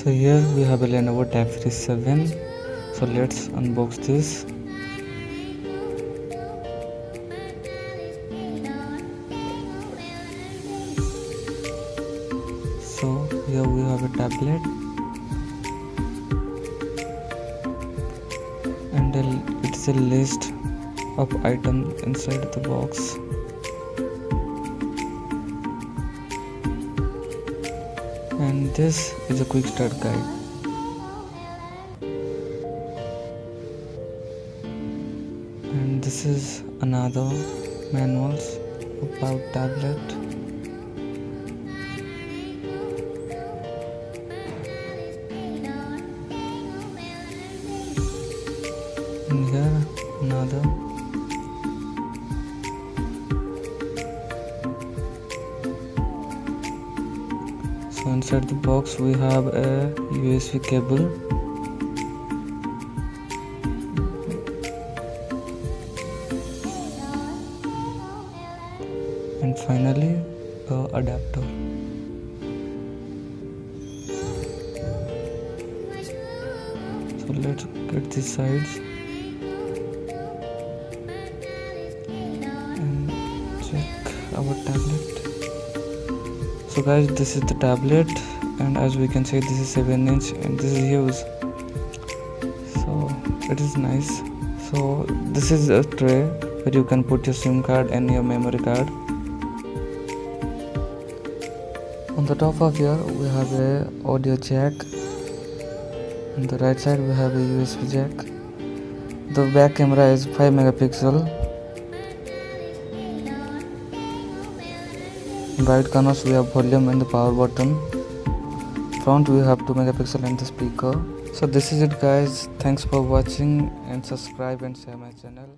So here we have a Lenovo Tab Series 7. So let's unbox this. So here we have a tablet, and it's a list of items inside the box. And this is a quick start guide. And this is another manuals about tablet. And here another. So inside the box we have a USB cable, and finally a adapter. So let's get these sides and check our tablet. So guys, this is the tablet, and as we can see, this is 7-inch and this is huge, so it is nice. So this is a tray where you can put your SIM card and your memory card. On the top of here we have a audio jack. On the right side we have a USB jack. The back camera is 5 megapixel. In right corners we have volume and the power button. Front we have 2 megapixel and the speaker. So this is it guys. Thanks for watching, and subscribe and share my channel.